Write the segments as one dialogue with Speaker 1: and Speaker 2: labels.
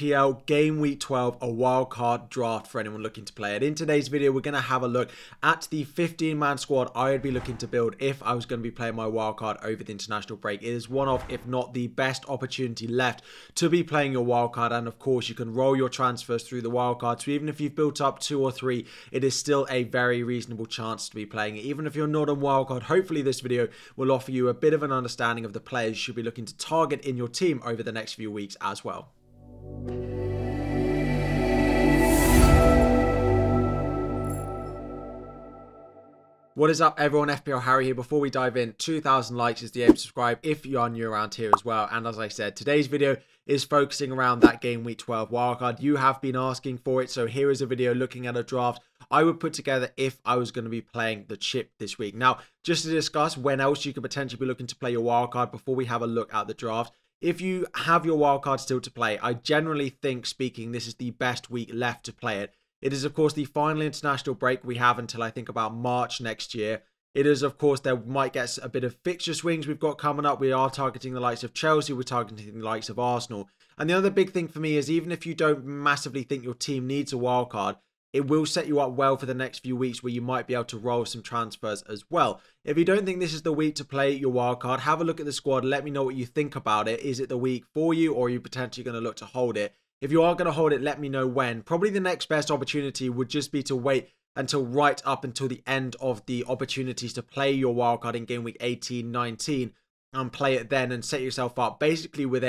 Speaker 1: FPL Game Week 12, a wildcard draft for anyone looking to play it. In today's video, we're going to have a look at the 15-man squad I would be looking to build if I was going to be playing my wildcard over the international break. It is one of, if not the best opportunity left to be playing your wildcard, and of course, you can roll your transfers through the wildcard, so even if you've built up 2 or 3, it is still a very reasonable chance to be playing it. Even if you're not on wildcard, hopefully this video will offer you a bit of an understanding of the players you should be looking to target in your team over the next few weeks as well. What is up everyone, FPL Harry here. Before we dive in, 2,000 likes is the aim. Subscribe if you are new around here as well. And as I said, today's video is focusing around that Game Week 12 wildcard. You have been asking for it, so here is a video looking at a draft I would put together if I was going to be playing the chip this week. Now, just to discuss when else you could potentially be looking to play your wildcard before we have a look at the draft. If you have your wildcard still to play, I generally think, speaking, this is the best week left to play it. It is, of course, the final international break we have until I think about March next year. It is, of course, there might get a bit of fixture swings we've got coming up. We are targeting the likes of Chelsea. We're targeting the likes of Arsenal. And the other big thing for me is even if you don't massively think your team needs a wildcard, it will set you up well for the next few weeks where you might be able to roll some transfers as well. If you don't think this is the week to play your wildcard, have a look at the squad. Let me know what you think about it. Is it the week for you, or are you potentially going to look to hold it? If you are going to hold it, let me know when. Probably the next best opportunity would just be to wait until right up until the end of the opportunities to play your wildcard in game week 18, 19 and play it then and set yourself up basically with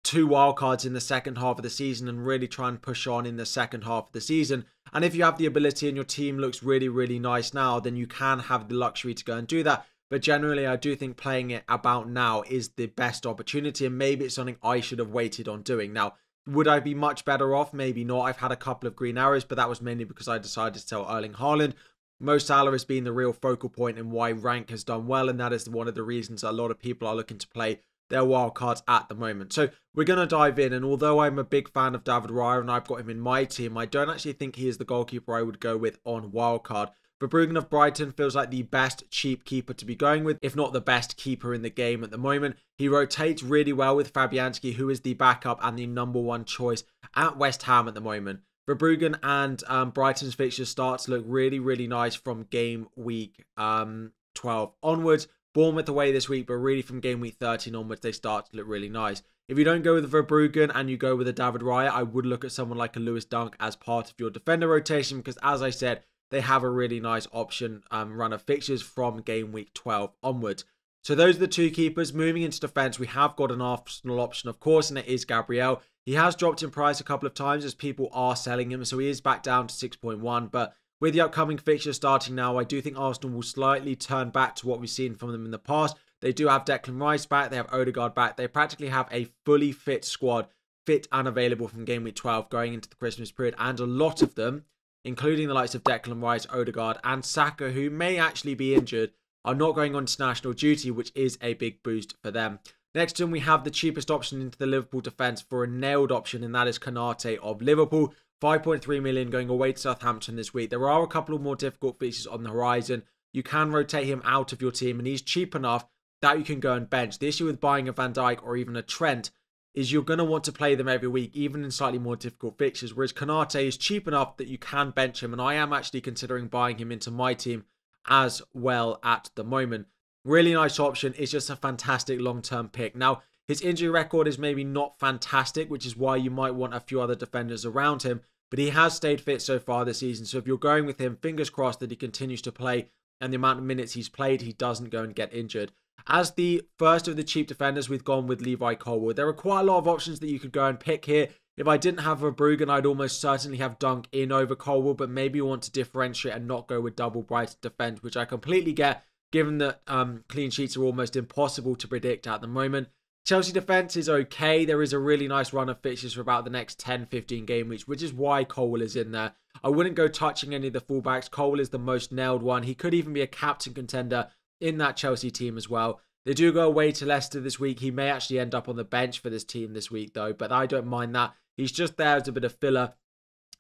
Speaker 1: 2 wildcards in the second half of the season and really try and push on in the second half of the season. And if you have the ability and your team looks really, really nice now, then you can have the luxury to go and do that. But generally, I do think playing it about now is the best opportunity, and maybe it's something I should have waited on doing. Now, would I be much better off? Maybe not. I've had a couple of green arrows, but that was mainly because I decided to sell Haaland. Mo Salah has been the real focal point in why Rank has done well, and that is one of the reasons a lot of people are looking to play their wildcards at the moment. So we're going to dive in, and although I'm a big fan of David Raya and I've got him in my team, I don't actually think he is the goalkeeper I would go with on wildcard. Verbruggen of Brighton feels like the best cheap keeper to be going with, if not the best keeper in the game at the moment. He rotates really well with Fabianski, who is the backup and the #1 choice at West Ham at the moment. Verbruggen and Brighton's fixtures start to look really, really nice from game week 12 onwards. Bournemouth away this week, but really from game week 13 onwards, they start to look really nice. If you don't go with Verbruggen and you go with a David Raya, I would look at someone like a Lewis Dunk as part of your defender rotation because, as I said, they have a really nice option run of fixtures from game week 12 onwards. So those are the 2 keepers. Moving into defence, we have got an Arsenal option, of course, and it is Gabriel. He has dropped in price a couple of times as people are selling him, so he is back down to 6.1, but with the upcoming fixture starting now, I do think Arsenal will slightly turn back to what we've seen from them in the past. They do have Declan Rice back. They have Odegaard back. They practically have a fully fit squad, fit and available from game week 12 going into the Christmas period. And a lot of them, including the likes of Declan Rice, Odegaard and Saka, who may actually be injured, are not going on international duty, which is a big boost for them. Next to him, we have the cheapest option into the Liverpool defence for a nailed option, and that is Konate of Liverpool. 5.3 million going away to Southampton this week. There are a couple of more difficult fixtures on the horizon. You can rotate him out of your team, and he's cheap enough that you can go and bench. The issue with buying a Van Dijk or even a Trent is you're going to want to play them every week, even in slightly more difficult fixtures, whereas Konate is cheap enough that you can bench him, and I am actually considering buying him into my team as well at the moment. Really nice option. It's just a fantastic long-term pick. Now, his injury record is maybe not fantastic, which is why you might want a few other defenders around him, but he has stayed fit so far this season, so if you're going with him, fingers crossed that he continues to play, and the amount of minutes he's played, he doesn't go and get injured. As the first of the cheap defenders, we've gone with Levi Colwill. There are quite a lot of options that you could go and pick here. If I didn't have Verbruggen, I'd almost certainly have Dunk in over Colwill, but maybe you want to differentiate and not go with double Brighton defense, which I completely get, given that clean sheets are almost impossible to predict at the moment. Chelsea defence is okay. There is a really nice run of fixtures for about the next 10-15 game weeks, which is why Colwill is in there. I wouldn't go touching any of the fullbacks. Colwill is the most nailed one. He could even be a captain contender in that Chelsea team as well. They do go away to Leicester this week. He may actually end up on the bench for this team this week though, but I don't mind that. He's just there as a bit of filler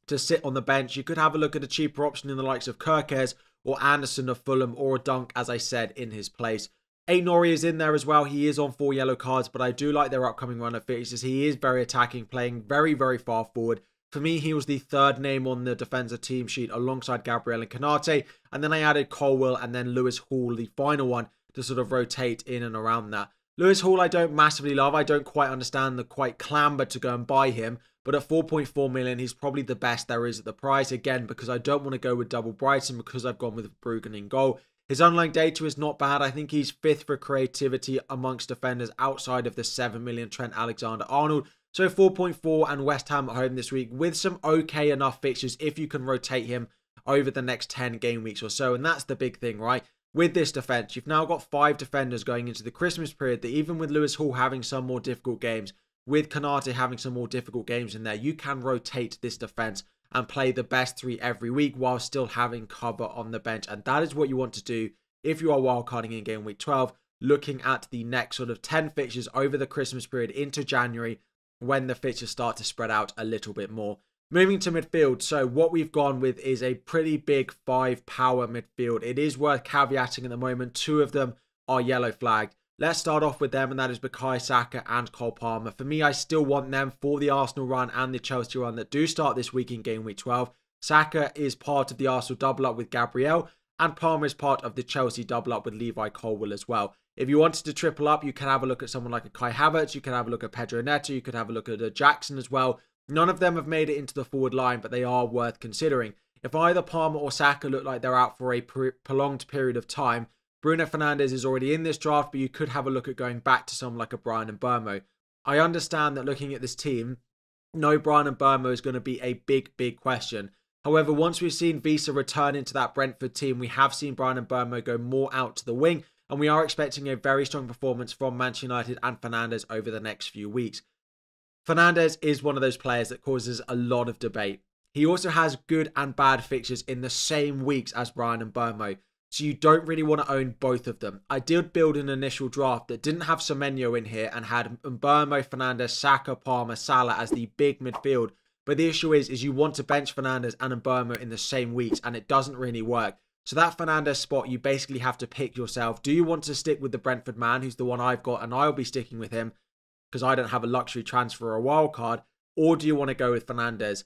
Speaker 1: to sit on the bench. You could have a look at a cheaper option in the likes of Kirkes or Anderson of Fulham, or Dunk, as I said, in his place. Nori is in there as well. He is on 4 yellow cards, but I do like their upcoming run of fixtures. He is very attacking, playing very, very far forward. For me, he was the third name on the defender team sheet alongside Gabriel and Konate. And then I added Colwill and then Lewis Hall, the final one, to sort of rotate in and around that. Lewis Hall I don't massively love. I don't quite understand the quite clamber to go and buy him. But at 4.4 million, he's probably the best there is at the price. Again, because I don't want to go with double Brighton because I've gone with Bruggen in goal. His underlying data is not bad. I think he's 5th for creativity amongst defenders outside of the 7 million Trent Alexander-Arnold. So 4.4 and West Ham at home this week with some okay enough fixtures if you can rotate him over the next 10 game weeks or so. And that's the big thing, right? With this defence, you've now got 5 defenders going into the Christmas period that even with Lewis Hall having some more difficult games, with Konate having some more difficult games in there, you can rotate this defence and play the best 3 every week while still having cover on the bench. And that is what you want to do if you are wildcarding in game week 12, looking at the next sort of 10 fixtures over the Christmas period into January when the fixtures start to spread out a little bit more. Moving to midfield, so what we've gone with is a pretty big 5 power midfield. It is worth caveating at the moment, 2 of them are yellow flagged. Let's start off with them, and that is Bukayo Saka and Cole Palmer. For me, I still want them for the Arsenal run and the Chelsea run that do start this week in game week 12. Saka is part of the Arsenal double up with Gabriel, and Palmer is part of the Chelsea double up with Levi Colwill as well. If you wanted to triple up, you can have a look at someone like a Kai Havertz, you can have a look at Pedro Neto, you could have a look at a Jackson as well. None of them have made it into the forward line, but they are worth considering. If either Palmer or Saka look like they're out for a prolonged period of time, Bruno Fernandes is already in this draft, but you could have a look at going back to someone like a Brian Mbeumo. I understand that looking at this team, no Brian Mbeumo is going to be a big, big question. However, once we've seen Visa return into that Brentford team, we have seen Brian Mbeumo go more out to the wing, and we are expecting a very strong performance from Manchester United and Fernandes over the next few weeks. Fernandes is one of those players that causes a lot of debate. He also has good and bad fixtures in the same weeks as Brian Mbeumo. So you don't really want to own both of them. I did build an initial draft that didn't have Semenyo in here and had Mbeumo, Fernandes, Saka, Palmer, Salah as the big midfield. But the issue is you want to bench Fernandes and Mbeumo in the same weeks, and it doesn't really work. So that Fernandes spot, you basically have to pick yourself. Do you want to stick with the Brentford man, who's the one I've got, and I'll be sticking with him because I don't have a luxury transfer or a wild card, or do you want to go with Fernandes?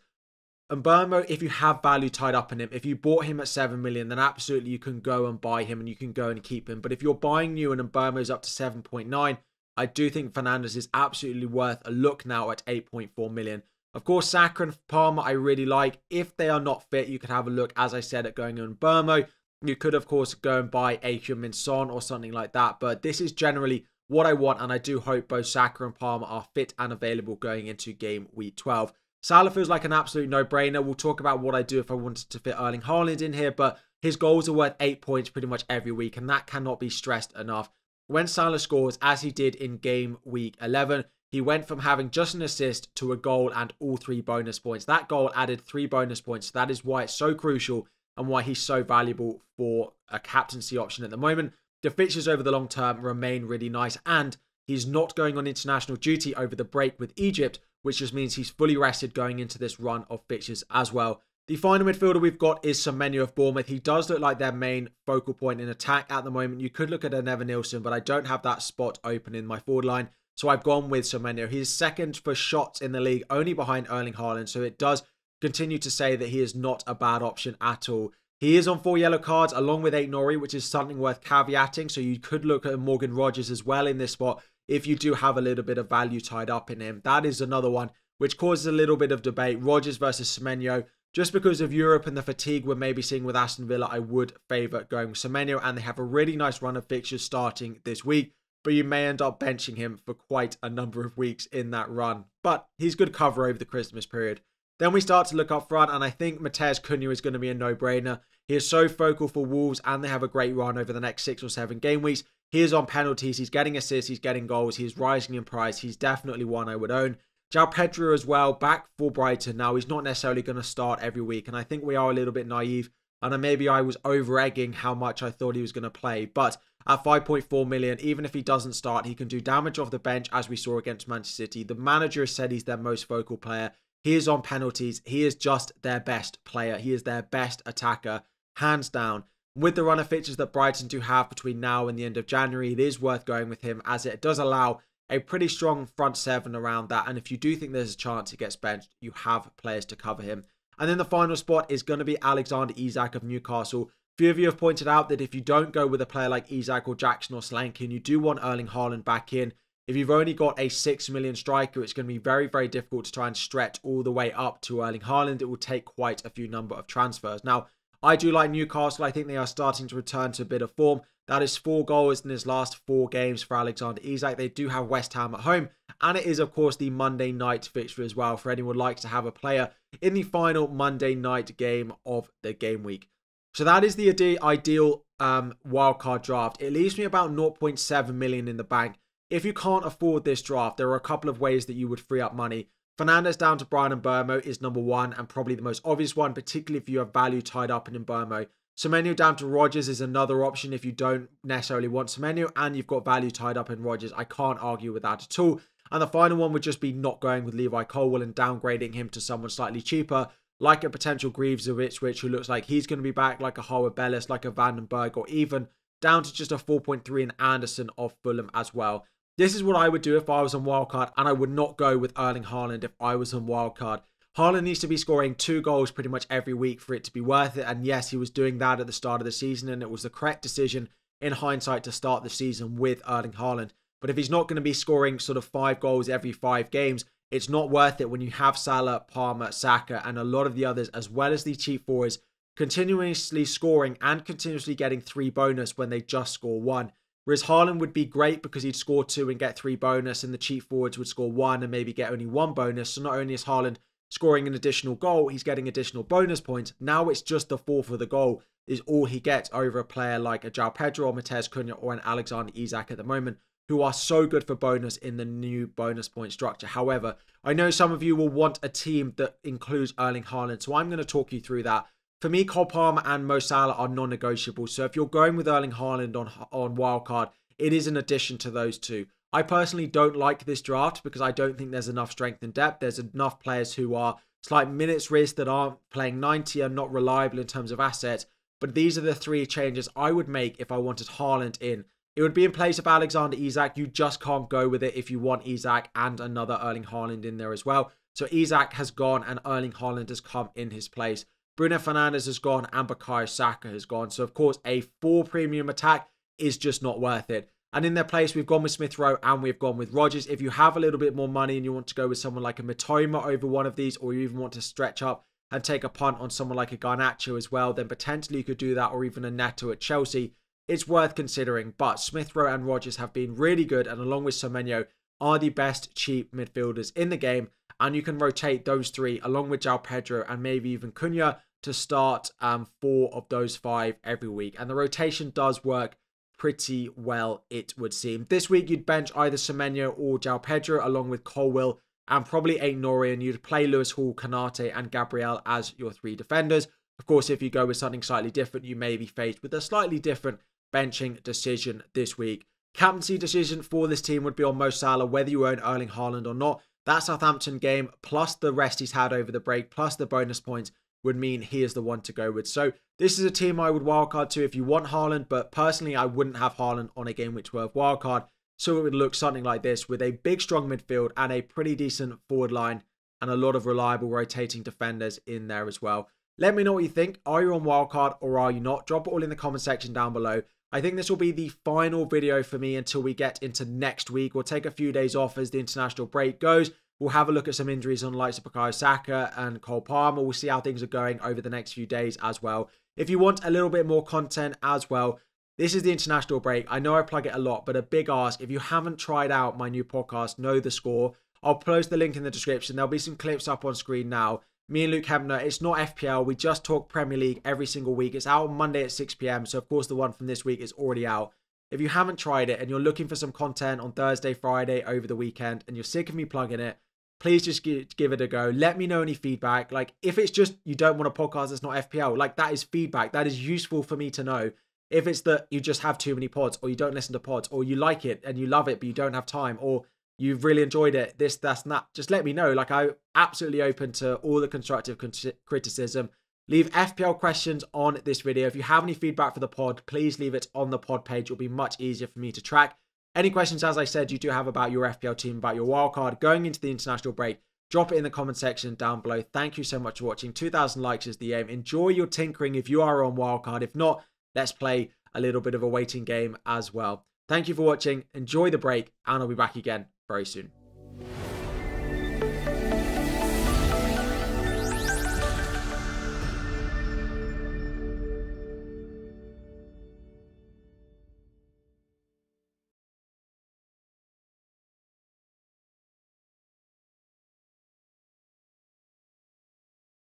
Speaker 1: Mbeumo, if you have value tied up in him, if you bought him at 7 million, then absolutely you can go and buy him and you can go and keep him. But if you're buying new and Mbeumo's up to 7.9, I do think Fernandes is absolutely worth a look now at 8.4 million. Of course, Saka and Palmer I really like. If they are not fit, you could have a look, as I said, at going on Mbeumo. You could, of course, go and buy a Heung-min Son or something like that. But this is generally what I want, and I do hope both Saka and Palmer are fit and available going into game week 12. Salah feels like an absolute no-brainer. We'll talk about what I do if I wanted to fit Erling Haaland in here, but his goals are worth 8 points pretty much every week, and that cannot be stressed enough. When Salah scores, as he did in game week 11, he went from having just an assist to a goal and all 3 bonus points. That goal added 3 bonus points. That is why it's so crucial and why he's so valuable for a captaincy option at the moment. The fixtures over the long term remain really nice, and he's not going on international duty over the break with Egypt, which just means he's fully rested going into this run of fixtures as well. The final midfielder we've got is Semenyo of Bournemouth. He does look like their main focal point in attack at the moment. You could look at an Evan Nilsson, but I don't have that spot open in my forward line. So I've gone with Semenyo. He's second for shots in the league, only behind Erling Haaland. So it does continue to say that he is not a bad option at all. He is on 4 yellow cards along with Nori, which is something worth caveating. So you could look at Morgan Rogers as well in this spot if you do have a little bit of value tied up in him. That is another one which causes a little bit of debate. Rogers versus Semenyo. Just because of Europe and the fatigue we're maybe seeing with Aston Villa, I would favour going with Semenyo, and they have a really nice run of fixtures starting this week, but you may end up benching him for quite a number of weeks in that run. But he's good cover over the Christmas period. Then we start to look up front, and I think Matheus Cunha is going to be a no-brainer. He is so focal for Wolves, and they have a great run over the next 6 or 7 game weeks. He is on penalties, he's getting assists, he's getting goals, he's rising in price. He's definitely one I would own. João Pedro as well, back for Brighton. Now, he's not necessarily going to start every week, and I think we are a little bit naive, and maybe I was over-egging how much I thought he was going to play. But at 5.4 million, even if he doesn't start, he can do damage off the bench, as we saw against Manchester City. The manager has said he's their most focal player. He is on penalties. He is just their best player. He is their best attacker, hands down. With the run of fixtures that Brighton do have between now and the end of January, it is worth going with him, as it does allow a pretty strong front seven around that. And if you do think there's a chance he gets benched, you have players to cover him. And then the final spot is going to be Alexander Isak of Newcastle. A few of you have pointed out that if you don't go with a player like Isak or Jackson or Solanke and you do want Erling Haaland back in, if you've only got a 6 million striker, it's going to be very, very difficult to try and stretch all the way up to Erling Haaland. It will take quite a few number of transfers. Now, I do like Newcastle. I think they are starting to return to a bit of form. That is 4 goals in his last 4 games for Alexander Isak. They do have West Ham at home. And it is, of course, the Monday night fixture as well for anyone who likes to have a player in the final Monday night game of the game week. So that is the ideal wildcard draft. It leaves me about 0.7 million in the bank. If you can't afford this draft, there are a couple of ways that you would free up money. Fernandes down to Brian Mbeumo is number 1 and probably the most obvious one, particularly if you have value tied up in Mbeumo. Semenyo down to Rodgers is another option if you don't necessarily want Semenyo and you've got value tied up in Rodgers. I can't argue with that at all. And the final one would just be not going with Levi Colwill and downgrading him to someone slightly cheaper, like a potential Greaves-Ivic, who looks like he's going to be back, like a Howard Bellis, like a Vandenberg, or even down to just a 4.3 in Anderson of Fulham as well. This is what I would do if I was on wildcard, and I would not go with Erling Haaland if I was on wildcard. Haaland needs to be scoring 2 goals pretty much every week for it to be worth it, and yes, he was doing that at the start of the season, and it was the correct decision in hindsight to start the season with Erling Haaland. But if he's not going to be scoring sort of 5 goals every 5 games, it's not worth it when you have Salah, Palmer, Saka, and a lot of the others, as well as the cheap forwards, continuously scoring and continuously getting 3 bonus when they just score 1. Whereas Haaland would be great because he'd score 2 and get 3 bonus, and the cheap forwards would score 1 and maybe get only 1 bonus. So not only is Haaland scoring an additional goal, he's getting additional bonus points. Now it's just the 4 for the goal is all he gets over a player like a João Pedro or Matheus Cunha or an Alexander Isak at the moment, who are so good for bonus in the new bonus point structure. However, I know some of you will want a team that includes Erling Haaland, so I'm going to talk you through that. For me, Cole Palmer and Mo Salah are non-negotiable. So if you're going with Erling Haaland on wildcard, it is an addition to those two. I personally don't like this draft because I don't think there's enough strength and depth. There's enough players who are slight minutes risk that aren't playing 90 and not reliable in terms of assets. But these are the 3 changes I would make if I wanted Haaland in. It would be in place of Alexander Isak. You just can't go with it if you want Isak and another Erling Haaland in there as well. So Isak has gone and Erling Haaland has come in his place. Bruno Fernandes has gone and Bukayo Saka has gone. So, of course, a 4 premium attack is just not worth it. And in their place, we've gone with Smith Rowe and we've gone with Rodgers. If you have a little bit more money and you want to go with someone like a Mitoma over one of these, or you even want to stretch up and take a punt on someone like a Garnacho as well, then potentially you could do that, or even a Neto at Chelsea. It's worth considering, but Smith Rowe and Rodgers have been really good, and along with Semenyo, are the best cheap midfielders in the game, and you can rotate those 3 along with João Pedro and maybe even Cunha to start 4 of those 5 every week. And the rotation does work pretty well, it would seem. This week, you'd bench either Semenyo or João Pedro along with Colwill and probably Aït-Nouri, and you'd play Lewis Hall, Konate and Gabriel as your 3 defenders. Of course, if you go with something slightly different, you may be faced with a slightly different benching decision this week. Captaincy decision for this team would be on Mo Salah, whether you own Erling Haaland or not. That Southampton game, plus the rest he's had over the break, plus the bonus points, would mean he is the one to go with. So this is a team I would wildcard to if you want Haaland, but personally I wouldn't have Haaland on a Game Week 12 wildcard. So it would look something like this with a big strong midfield and a pretty decent forward line and a lot of reliable rotating defenders in there as well. Let me know what you think. Are you on wildcard or are you not? Drop it all in the comment section down below. I think this will be the final video for me until we get into next week. We'll take a few days off as the international break goes. We'll have a look at some injuries on the likes of Bukayo Saka and Cole Palmer. We'll see how things are going over the next few days as well. If you want a little bit more content as well, this is the international break. I know I plug it a lot, but a big ask. If you haven't tried out my new podcast, Know the Score, I'll post the link in the description. There'll be some clips up on screen now. Me and Luke Hempner, it's not FPL. We just talk Premier League every single week. It's out on Monday at 6 PM. So, of course, the one from this week is already out. If you haven't tried it and you're looking for some content on Thursday, Friday, over the weekend, and you're sick of me plugging it, please just give it a go. Let me know any feedback. Like, if it's just you don't want a podcast that's not FPL, like, that is feedback. That is useful for me to know. If it's that you just have too many pods, or you don't listen to pods, or you like it and you love it, but you don't have time, or you've really enjoyed it, this, that's, and that, just let me know. Like, I'm absolutely open to all the constructive criticism. Leave FPL questions on this video. If you have any feedback for the pod, please leave it on the pod page. It'll be much easier for me to track. Any questions, as I said, you do have about your FPL team, about your wildcard going into the international break, drop it in the comment section down below. Thank you so much for watching. 2,000 likes is the aim. Enjoy your tinkering if you are on wildcard. If not, let's play a little bit of a waiting game as well. Thank you for watching. Enjoy the break, and I'll be back again very soon.